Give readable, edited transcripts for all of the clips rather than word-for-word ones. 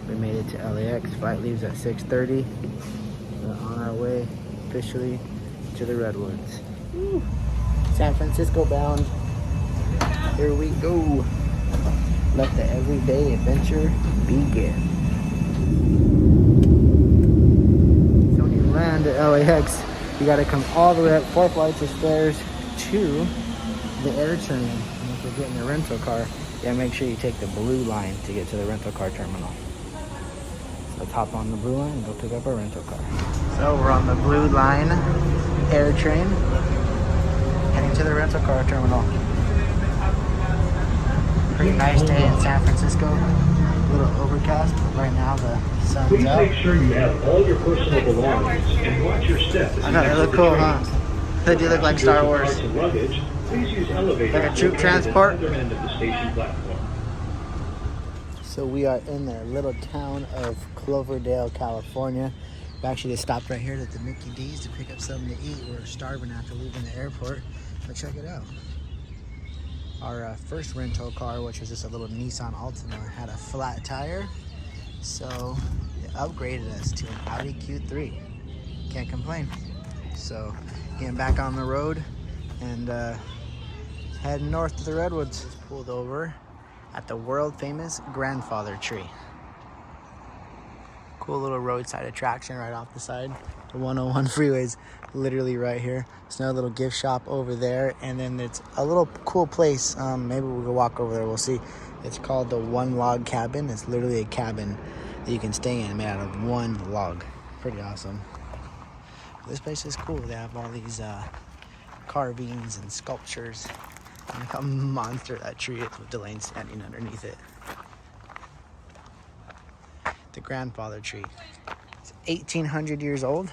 We made it to LAX. Flight leaves at 6:30. We're on our way officially to the Redwoods. Woo. San Francisco bound. Here we go. Let the everyday adventure begin. So when you land at LAX, you gotta come all the way up 4 flights of stairs to the air train. And if you're getting a rental car, you gotta make sure you take the blue line to get to the rental car terminal. So let's hop on the blue line and go pick up our rental car. So we're on the blue line air train, heading to the rental car terminal. Pretty nice day in San Francisco. A little overcast, but right now the sun's Please out. make sure you have all your personal belongings and watch your step. I know, they look cool, huh? They do look like Star Wars. Luggage, please use elevators Like a troop transport. at the other end of the station platform. So we are in the little town of Cloverdale, California. We actually just stopped right here at the Mickey D's to pick up something to eat. We're starving after leaving the airport, but check it out. Our first rental car, which was just a little Nissan Altima, had a flat tire, so it upgraded us to an Audi Q3. Can't complain. So getting back on the road and heading north to the Redwoods. Just pulled over at the world famous Grandfather Tree. Cool little roadside attraction right off the side. The 101 freeway's literally right here. There's another little gift shop over there, and then it's a little cool place. Maybe we'll go walk over there, we'll see. It's called the One Log Cabin. It's literally a cabin that you can stay in made out of one log. Pretty awesome. This place is cool. They have all these carvings and sculptures. And look how monster that tree is with Delane standing underneath it. The Grandfather Tree. It's 1,800 years old,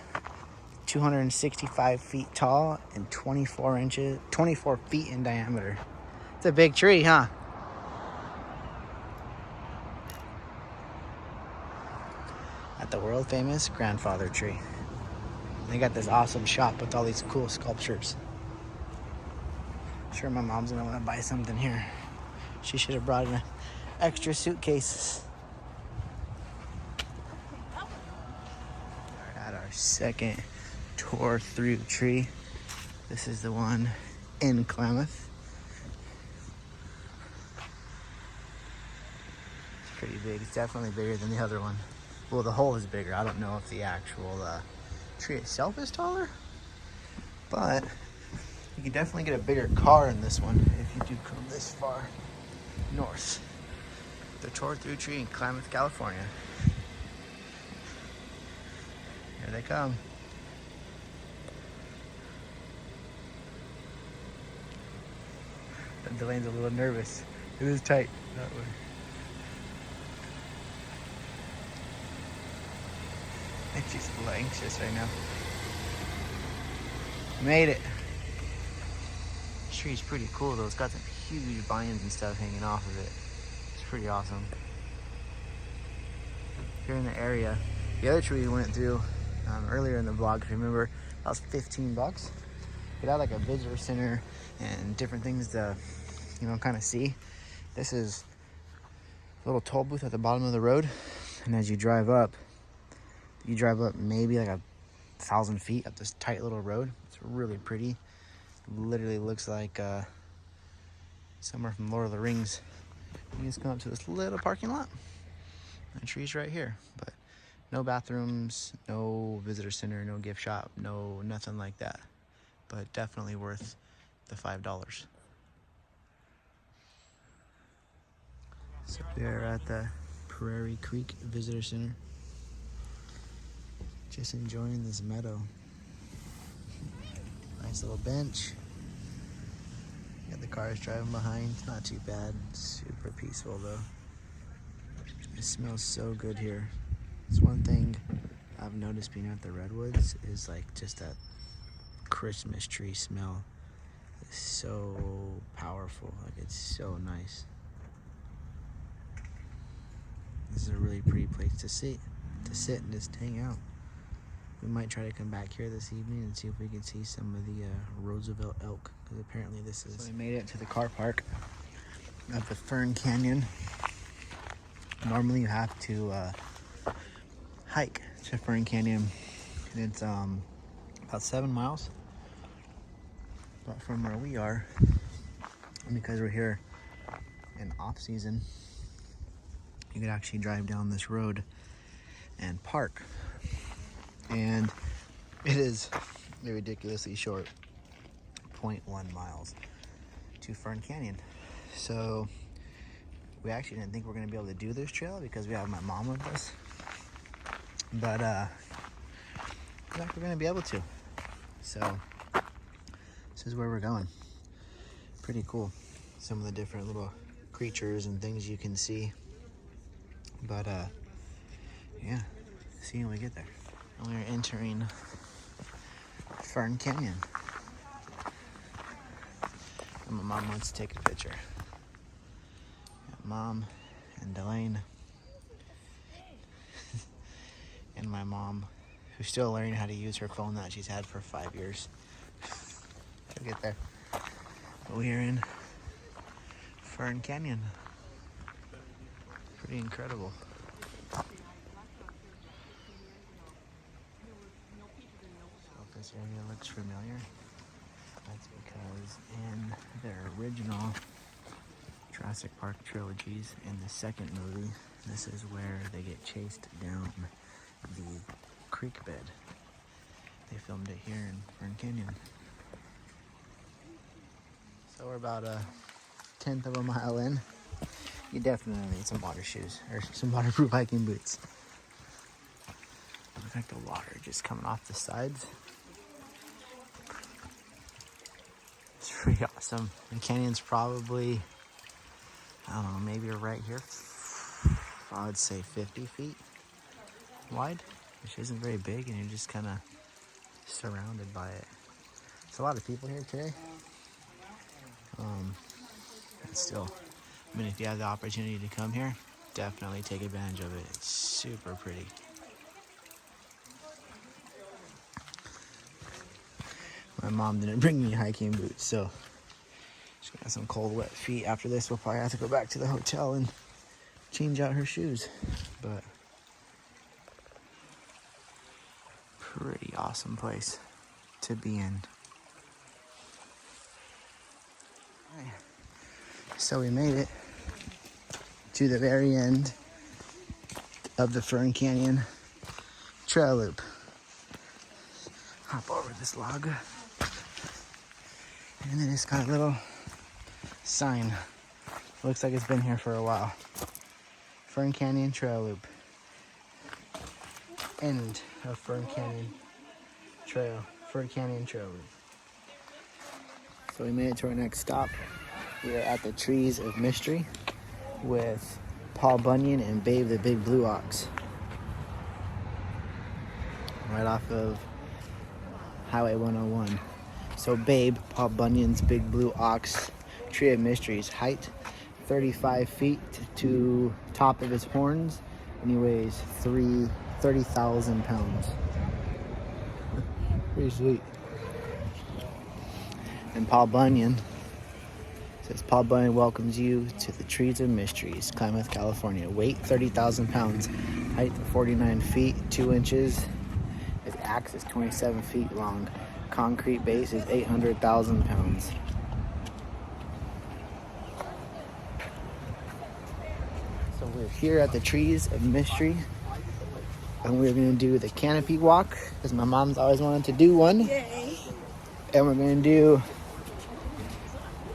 265 feet tall, and 24 feet in diameter. It's a big tree, huh? At the world famous Grandfather Tree. They got this awesome shop with all these cool sculptures. I'm sure my mom's gonna want to buy something here. She should have brought an extra suitcase. At our second tour through the tree. This is the one in Klamath. It's pretty big. It's definitely bigger than the other one. Well, the hole is bigger. I don't know if the actual tree itself is taller, but you can definitely get a bigger car in this one if you do come this far north. The tour through tree in Klamath, California. Here they come. Delane's a little nervous. It is tight that way. I think she's a little anxious right now. Made it. This tree's pretty cool though. It's got some huge vines and stuff hanging off of it. It's pretty awesome. If you're in the area, the other tree we went through earlier in the vlog, if you remember, that was $15. It had like a visitor center and different things to, kind of see. This is a little toll booth at the bottom of the road, and as you drive up maybe like 1,000 feet up this tight little road. It's really pretty. It literally looks like somewhere from Lord of the Rings. You just come up to this little parking lot. The tree's right here, but no bathrooms, no visitor center, no gift shop, nothing like that. But definitely worth the $5. So we're at the Prairie Creek Visitor Center. Just enjoying this meadow. Nice little bench. Got the cars driving behind. It's not too bad. Super peaceful though. It smells so good here. It's one thing I've noticed being at the Redwoods is like just that Christmas tree smell is so powerful. Like it's so nice. This is a really pretty place to sit and just hang out. We might try to come back here this evening and see if we can see some of the Roosevelt elk, because apparently this is... So we made it to the car park of the Fern Canyon. Normally you have to hike to Fern Canyon, and it's about 7 miles. But from where we are, and because we're here in off season, you could actually drive down this road and park, and it is a ridiculously short 0.1 miles to Fern Canyon. So we actually didn't think we were going to be able to do this trail because we have my mom with us, but I think we're going to be able to. So this is where we're going. Pretty cool. Some of the different little creatures and things you can see, but yeah, see when we get there. And we're entering Fern Canyon, and my mom wants to take a picture. Mom and Delane and my mom, who's still learning how to use her phone that she's had for 5 years. She'll get there. But we are in Fern Canyon. Pretty incredible. So if this area looks familiar, that's because in their original Jurassic Park trilogies, in the second movie, this is where they get chased down the creek bed. They filmed it here in Fern Canyon. So we're about a 1/10 of a mile in. You definitely need some water shoes or some waterproof hiking boots. Look like the water just coming off the sides. It's pretty awesome. The canyon's probably, I don't know, maybe right here, I would say 50 feet wide, which isn't very big, and you're just kind of surrounded by it. There's a lot of people here today. But still, I mean, if you have the opportunity to come here, definitely take advantage of it. It's super pretty. My mom didn't bring me hiking boots, so she's got some cold, wet feet. After this, we'll probably have to go back to the hotel and change out her shoes. But pretty awesome place to be in. All right. So we made it to the very end of the Fern Canyon trail loop. Hop over this log. And then it's got a little sign. Looks like it's been here for a while. Fern Canyon trail loop. End of Fern Canyon trail. Fern Canyon trail loop. So we made it to our next stop. We are at the Trees of Mystery with Paul Bunyan and Babe the Big Blue Ox. Right off of Highway 101. So Babe, Paul Bunyan's Big Blue Ox, Tree of Mysteries, height 35 feet to top of his horns, and he weighs 30,000 pounds. Pretty sweet. And Paul Bunyan says, Paul Bunyan welcomes you to the Trees of Mysteries, Klamath, California. Weight 30,000 pounds, height 49 feet 2 inches. His axe is 27 feet long. Concrete base is 800,000 pounds. So we're here at the Trees of Mystery, and we're going to do the canopy walk because my mom's always wanted to do one. Yay. And we're going to do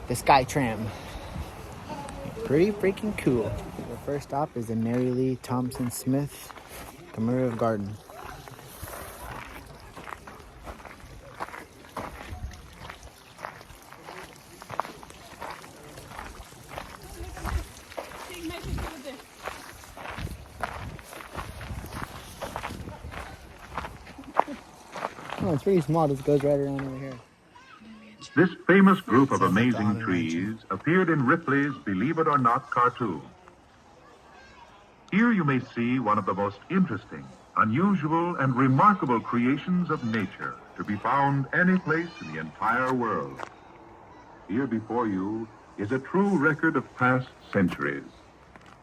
the Sky Tram. Pretty freaking cool. The first stop is the Mary Lee Thompson Smith Commemorative Garden. Oh, it's pretty small. It just goes right around over here. This famous group of Sounds like the amazing Haunted trees Mansion. appeared in Ripley's Believe It or Not cartoon. Here you may see one of the most interesting, unusual, and remarkable creations of nature to be found any place in the entire world. Here before you is a true record of past centuries,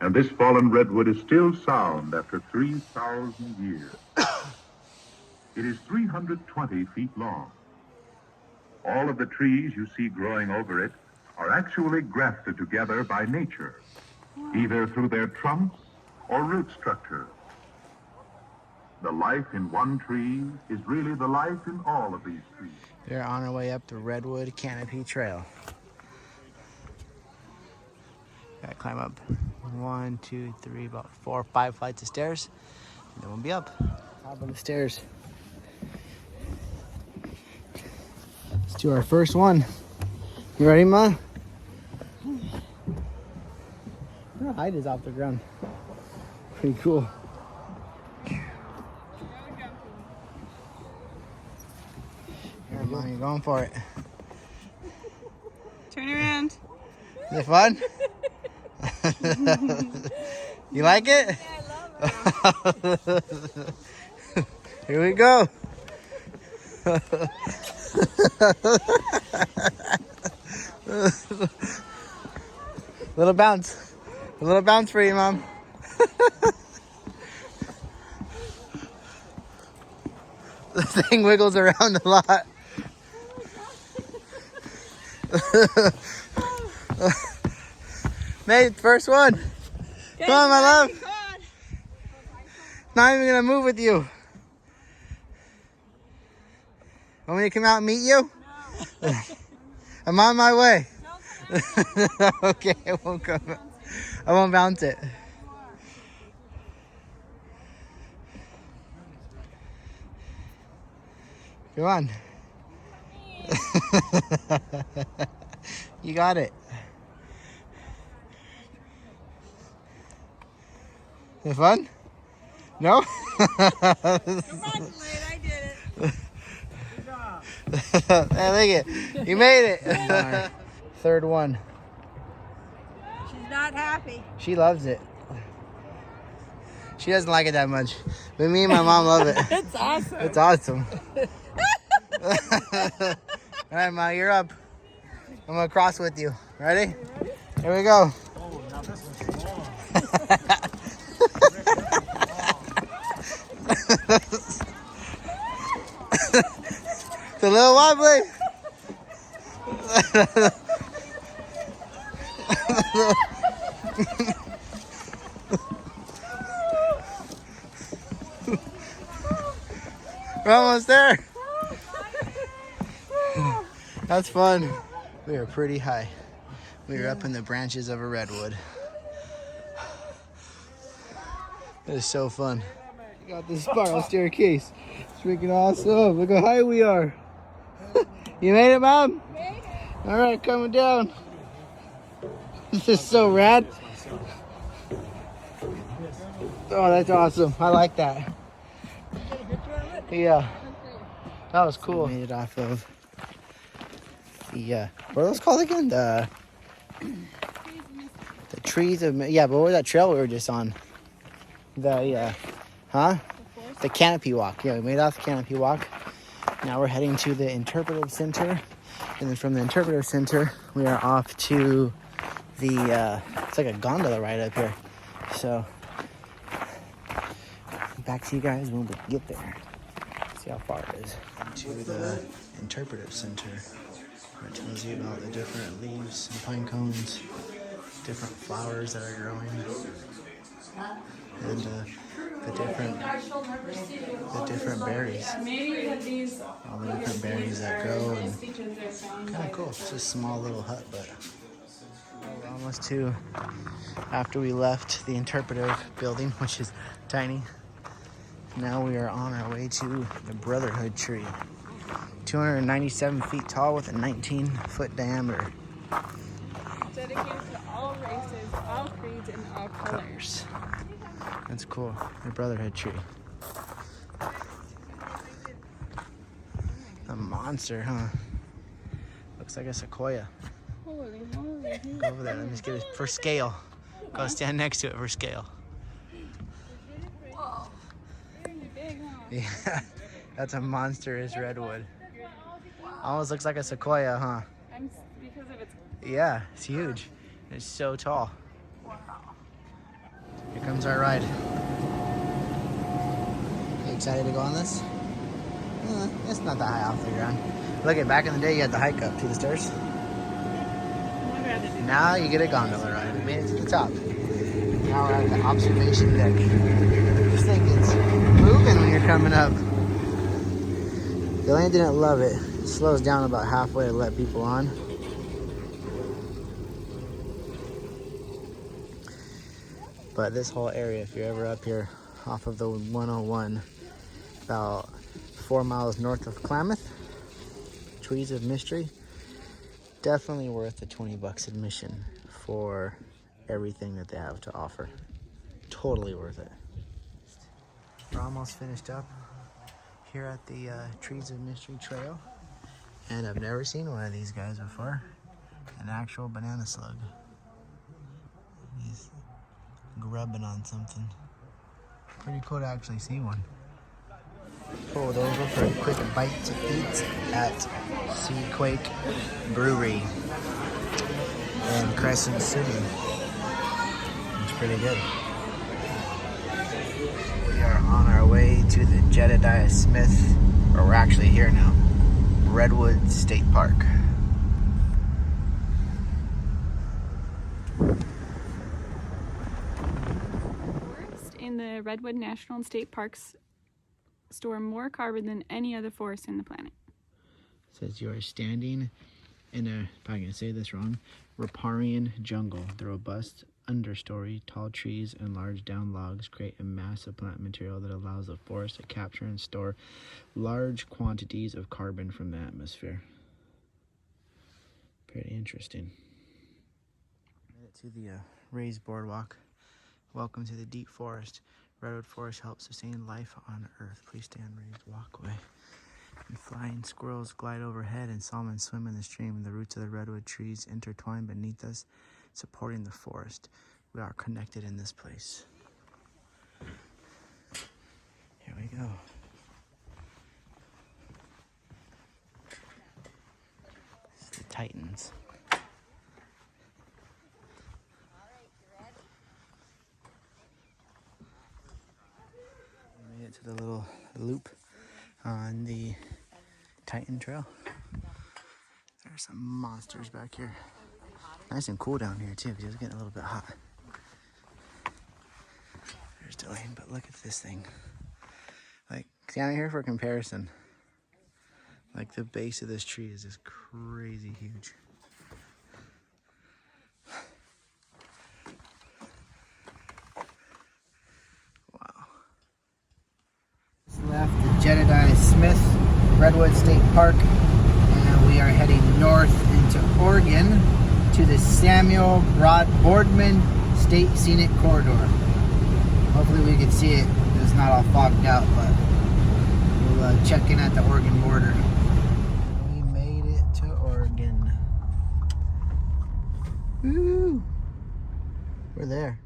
And this fallen redwood is still sound after 3,000 years. It is 320 feet long. All of the trees you see growing over it are actually grafted together by nature, either through their trunks or root structure. The life in one tree is really the life in all of these trees. We're on our way up the Redwood Canopy Trail. Gotta climb up 1, 2, 3, about 4 or 5 flights of stairs. And then we'll be up. Top of the stairs. Let's do our first one. You ready, Ma? Her height is off the ground. Pretty cool. Here, Mom, you're going for it. Turn around. Is it fun? You like it? Yeah, I love it. Here we go. Little bounce. A little bounce for you, Mom. The thing wiggles around a lot. Mate, first one. Okay, Come on, my love. come on. Not even gonna move with you. Want me to come out and meet you? No. I'm on my way. No, Okay, I won't come. I won't bounce it. Come on. You got it. Is it fun? No? Come on, Lane, I did it. Hey, look it. You made it. Third one. She's not happy. She loves it. She doesn't like it that much. But me and my mom love it. It's awesome. It's awesome. All right, Ma, you're up. I'm going to cross with you. Ready? Here we go. Oh, now this one's long. It's a little wobbly. We're almost there. That's fun. We are pretty high. We are up in the branches of a redwood. It is so fun. We got this spiral staircase. It's freaking awesome. Look how high we are. You made it, Mom? Made it. All right, coming down. This is so rad. Oh, that's awesome. I like that. Yeah. That was cool. Made it off of the, what are those called again? The trees of, yeah, but what was that trail we were just on? The, the canopy walk. Yeah, we made it off the canopy walk. Now we're heading to the interpretive center. And then from the interpretive center, we are off to the, it's like a gondola ride up here. So, back to you guys when we get there. See how far it is. To the interpretive center, where it tells you about the different leaves and pine cones, different flowers that are growing, and the different berries. All the different berries that grow, and kind of cool. It's just a small little hut, but we're almost to after we left the interpretive building, which is tiny. Now we are on our way to the Brotherhood Tree. 297 feet tall with a 19-foot diameter. Dedicated to all races, all creeds, and all colors. That's cool. The Brotherhood Tree. A monster, huh? Looks like a sequoia. Holy moly. Go over there. Let me just get it for scale. Go stand next to it for scale. Whoa. Very big, huh? Yeah, that's a monstrous redwood. Almost looks like a sequoia, huh? Because of its. Yeah, it's huge. It's so tall. Wow. comes our ride. You excited to go on this? It's not that high off the ground. Look at back in the day, you had to hike up to the stairs. Now you get a gondola ride. We made it to the top. Now we're at the observation deck. This thing is moving when you're coming up. Delaney didn't love it. It slows down about halfway to let people on. But this whole area, if you're ever up here off of the 101, about 4 miles north of Klamath, Trees of Mystery, definitely worth the $20 admission for everything that they have to offer. Totally worth it. We're almost finished up here at the Trees of Mystery Trail, and I've never seen one of these guys before. An actual banana slug. He's grubbing on something. Pretty cool to actually see one. Pulled over for a quick bite to eat at Seaquake Brewery in Crescent City. It's pretty good. We are on our way to the Jedediah Smith, or we're actually here now, Redwood State Park. Forests in the Redwood National and State Parks store more carbon than any other forest in the planet. It says you are standing in a, if I'm going to say this wrong, riparian jungle. The robust understory, tall trees, and large down logs create a mass of plant material that allows the forest to capture and store large quantities of carbon from the atmosphere. Pretty interesting. Made it to the raised boardwalk. Welcome to the deep forest. Redwood forest helps sustain life on Earth. Please stay on raised walkway. And flying squirrels glide overhead and salmon swim in the stream. The roots of the redwood trees intertwine beneath us, supporting the forest. We are connected in this place. Here we go. This is the Titans. We made it to the little loop on the Titan Trail. There's some monsters back here. Nice and cool down here too, because it's getting a little bit hot. There's Delane, but look at this thing. Like, down here for comparison, like the base of this tree is just crazy huge. Wow. Left the Jedediah Smith Redwood State Park, and we are heading north into Oregon to the Samuel Boardman State Scenic Corridor. Hopefully we can see it. It's not all fogged out, but we'll check in at the Oregon border. We made it to Oregon. Woo! We're there.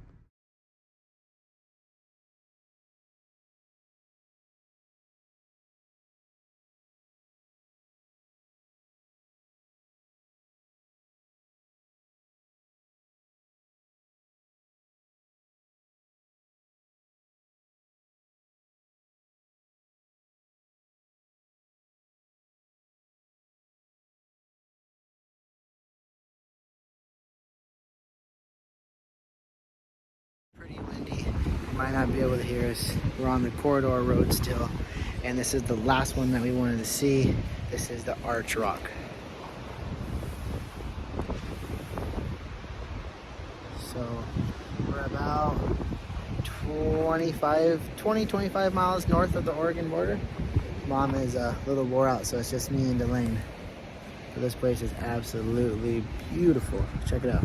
Pretty windy. You might not be able to hear us. We're on the corridor road still, and this is the last one that we wanted to see. This is the Arch Rock. So we're about 25 miles north of the Oregon border. Mom is a little wore out, so it's just me and Delane. But this place is absolutely beautiful. Check it out.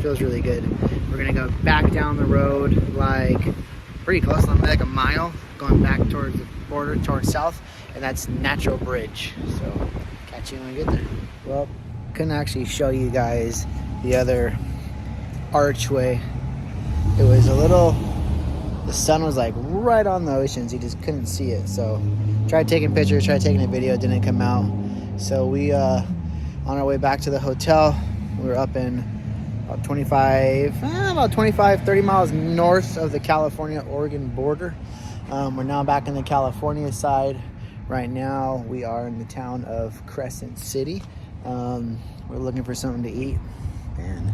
Feels really good. We're gonna go back down the road, like pretty close, like a mile, going back towards the border, towards south, and that's Natural Bridge. So catch you when we get there. Well, couldn't actually show you guys the other archway. It was a little, the sun was like right on the oceans. You just couldn't see it. So tried taking pictures, tried taking a video, didn't come out. So we on our way back to the hotel. We were up in about 30 miles north of the California-Oregon border. We're now back in the California side. Right now we are in the town of Crescent City. We're looking for something to eat, and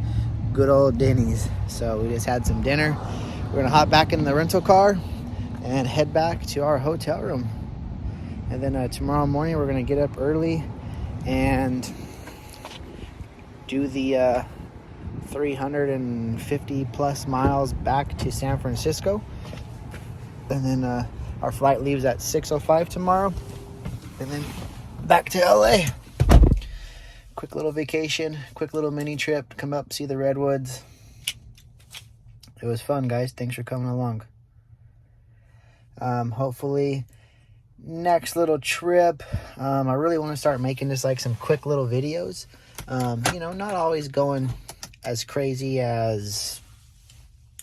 good old Denny's. So we just had some dinner. We're gonna hop back in the rental car and head back to our hotel room. And then tomorrow morning we're gonna get up early and do the 350 plus miles back to San Francisco. And then our flight leaves at 6:05 tomorrow. And then back to LA. Quick little vacation, quick little mini trip, come up, see the redwoods. It was fun, guys. Thanks for coming along. Hopefully next little trip, I really want to start making just like some quick little videos. You know, not always going as crazy as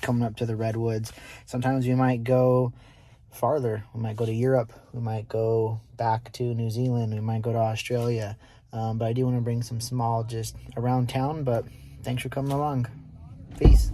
coming up to the redwoods. Sometimes we might go farther. We might go to Europe. We might go back to New Zealand. We might go to Australia. But I do want to bring some small just around town. But thanks for coming along. Peace.